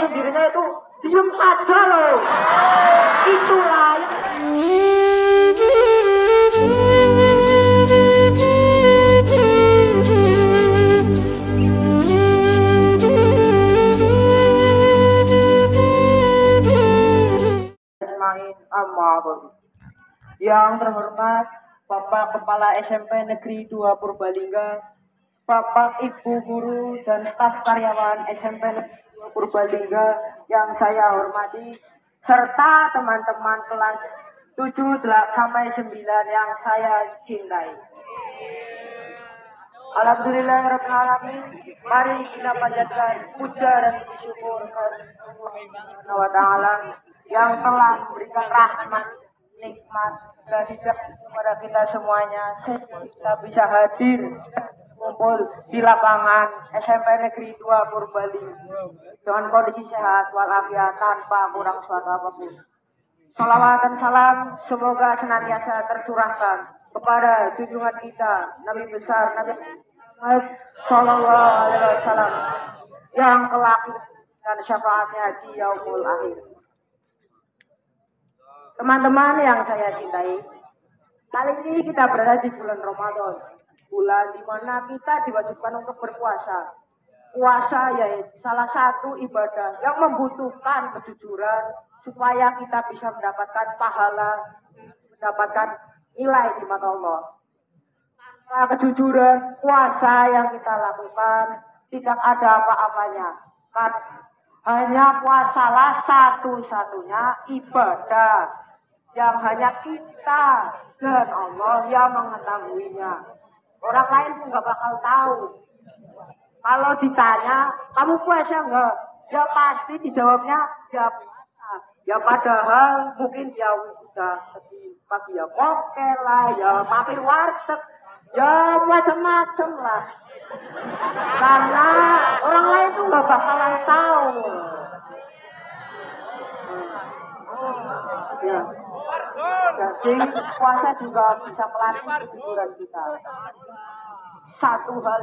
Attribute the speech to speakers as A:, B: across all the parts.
A: sendirinya itu diem saja loh. Itulah yang terhormat Bapak Kepala SMP Negeri 2 Purbalingga, Bapak Ibu Guru dan staf karyawan SMP Negeri 2 Purbalingga yang saya hormati, serta teman-teman kelas 7 sampai 9 yang saya cintai. Alhamdulillahirrahmanirrahim. Mari kita panjatkan puja dan syukur kepada Allah Ta'ala yang telah memberikan rahmat, nikmat dan hidayah kepada kita semuanya, sehingga kita bisa hadir kumpul di lapangan SMP Negeri 2 Purbalingga dengan kondisi sehat walafiat tanpa kurang suatu apapun. Salawat dan salam semoga senantiasa tercurahkan kepada junjungan kita Nabi besar Nabi Muhammad Sallallahu Alaihi Wasallam yang kelak dan syafaatnya di yaumul akhir. Teman-teman yang saya cintai, kali ini kita berada di bulan Ramadan, bulan di mana kita diwajibkan untuk berpuasa. Puasa yaitu salah satu ibadah yang membutuhkan kejujuran supaya kita bisa mendapatkan pahala, mendapatkan nilai di mata Allah. Tanpa kejujuran, puasa yang kita lakukan tidak ada apa-apanya. Hanya puasalah satu-satunya ibadah yang hanya kita dan Allah yang mengetahuinya. Orang lain pun gak bakal tahu. Kalau ditanya, kamu puasa enggak? Ya pasti dijawabnya, ya puasa. Ya padahal mungkin dia udah pagi ya kokel lah, ya mampir warteg, ya macam-macam lah. Karena orang lain tuh gak bakalan tahu. Ya. Jadi puasa juga bisa melatih kejujuran kita. Satu hal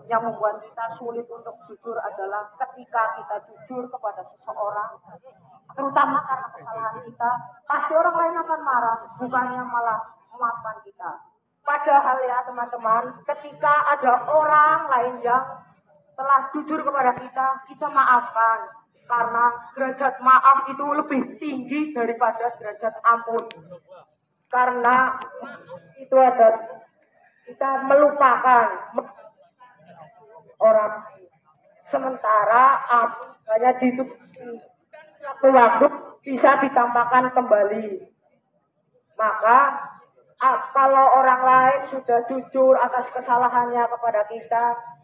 A: yang membuat kita sulit untuk jujur adalah ketika kita jujur kepada seseorang, terutama karena kesalahan kita, pasti orang lain akan marah, bukannya malah memaafkan kita. Padahal ya teman-teman, ketika ada orang lain yang telah jujur kepada kita maafkan. Karena derajat maaf itu lebih tinggi daripada derajat ampun. Karena itu ada kita melupakan orang, sementara hanya di waktu bisa ditampakkan kembali. Maka kalau orang lain sudah jujur atas kesalahannya kepada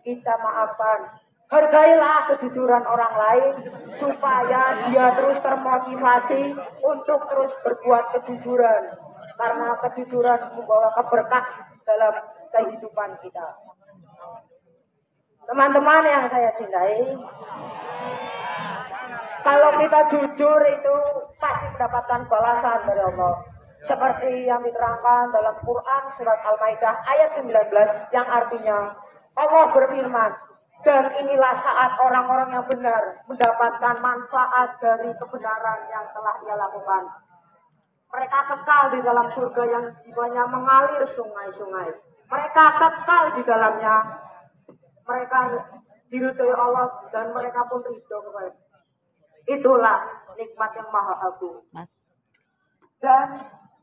A: kita maafkan. Hargailah kejujuran orang lain supaya dia terus termotivasi untuk terus berbuat kejujuran. Karena kejujuran membawa keberkah dalam kehidupan kita. Teman-teman yang saya cintai, kalau kita jujur itu pasti mendapatkan balasan dari Allah. Seperti yang diterangkan dalam Quran surat Al-Maidah ayat 19 yang artinya Allah berfirman, dan inilah saat orang-orang yang benar mendapatkan manfaat dari kebenaran yang telah ia lakukan. Mereka kekal di dalam surga yang jiwanya mengalir sungai-sungai. Mereka kekal di dalamnya. Mereka diridhoi Allah dan mereka pun ridho kepada. Itulah nikmat yang maha agung. Dan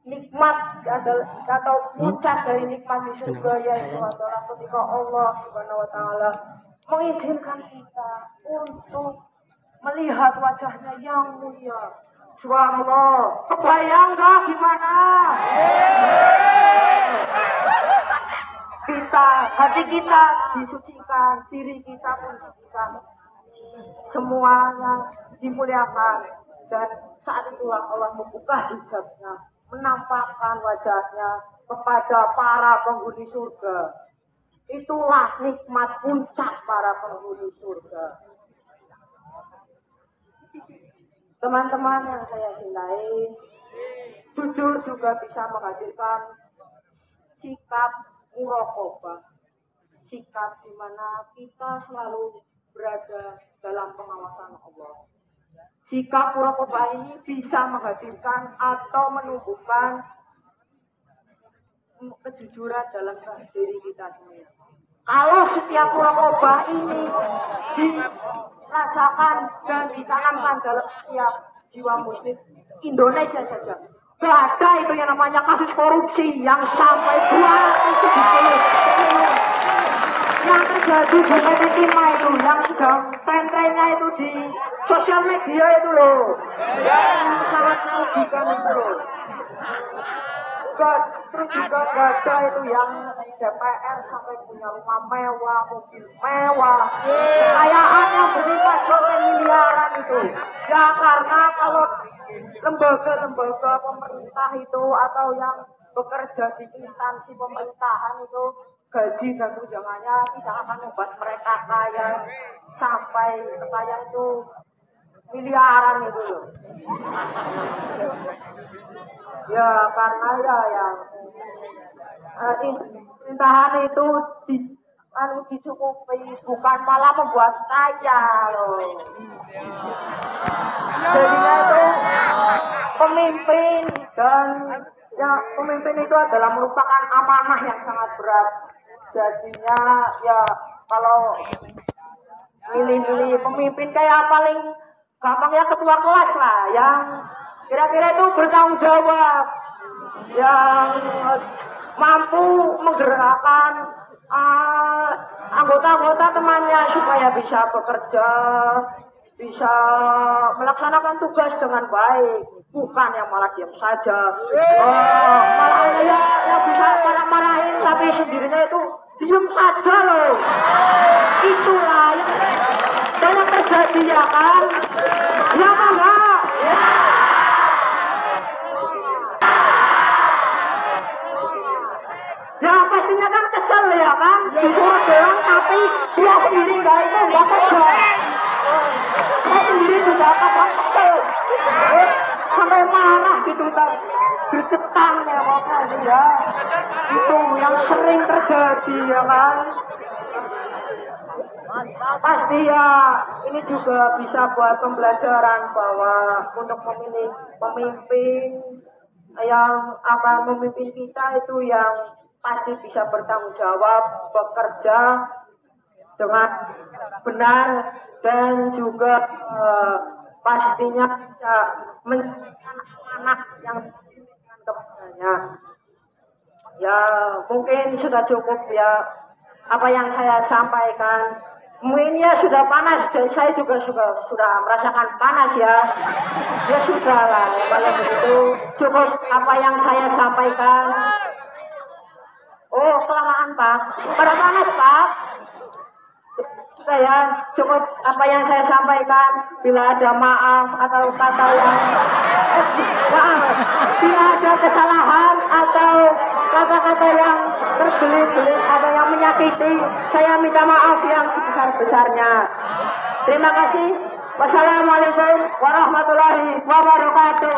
A: nikmat adalah atau puncak dari nikmat di surga yaitu adalah ketika Allah Subhanahu wa taala mengizinkan kita untuk melihat wajahnya yang mulia. Subhanallah, kebayang gak gimana? Hati kita disucikan, diri kita pun disucikan, semuanya dimuliakan. Dan saat itulah Allah membuka hijabnya, menampakkan wajahnya kepada para penghuni surga. Itulah nikmat puncak para penghuni surga. Teman-teman yang saya cintai, jujur juga bisa menghadirkan sikap muraqabah, sikap di mana kita selalu berada dalam pengawasan Allah. Sikap muraqabah ini bisa menghadirkan atau menumbuhkan kejujuran dalam diri kita sendiri. Kalau setiap muraqabah ini dirasakan dan ditanamkan dalam setiap jiwa muslim Indonesia saja, gak ada itu yang namanya kasus korupsi yang sampai 270 yang terjadi di PT Timah itu, yang sedang tren-trennya itu di sosial media itu loh, yang sangat merugikan itu loh. Terus juga gak ada itu yang DPR sampai punya rumah mewah, mobil mewah, kekayaan yang berlimpah sampai miliaran itu. Ya karena kalau lembaga-lembaga pemerintah itu atau yang bekerja di instansi pemerintahan itu gaji dan tunjangannya tidak akan membuat mereka kaya sampai kekayaan itu miliaran itu loh. Ya karena ya yang pemerintahan itu dicukupi, bukan malah membuat kaya loh. Jadinya itu pemimpin dan ya pemimpin itu adalah merupakan amanah yang sangat berat. Jadinya ya kalau milih-milih pemimpin kayak paling gampang ya ketua kelas lah, yang kira-kira itu bertanggung jawab, yang mampu menggerakkan anggota-anggota temannya supaya bisa bekerja, bisa melaksanakan tugas dengan baik, bukan yang malah diam saja, malah ya bisa marah-marahin tapi sendirinya itu diam saja loh. Itulah yang banyak terjadi ya kan, ya kan enggak? Ya pastinya kan kesel ya kan, disuruh doang tapi dia sendiri enggak kerja. Saya sendiri juga kadang kesel, sampai marah gitu kan, gregetan ya pokoknya ya. Itu yang sering terjadi ya kan. Pasti ya ini juga bisa buat pembelajaran bahwa untuk memilih pemimpin yang akan memimpin kita itu yang pasti bisa bertanggung jawab, bekerja dengan benar dan juga pastinya bisa menjadikan anak yang diberikan kepadanya. Ya mungkin sudah cukup ya apa yang saya sampaikan. Mungkin ya sudah panas dan saya juga sudah merasakan panas ya. Ya sudah lah, kalau begitu cukup apa yang saya sampaikan. Oh kelamaan Pak, pada panas Pak. Sudah ya, cukup apa yang saya sampaikan. Bila ada maaf atau kata yang maaf, bila ada kesalahan atau kata-kata yang terbelit-belit atau yang menyakiti, saya minta maaf yang sebesar-besarnya. Terima kasih. Wassalamualaikum warahmatullahi wabarakatuh.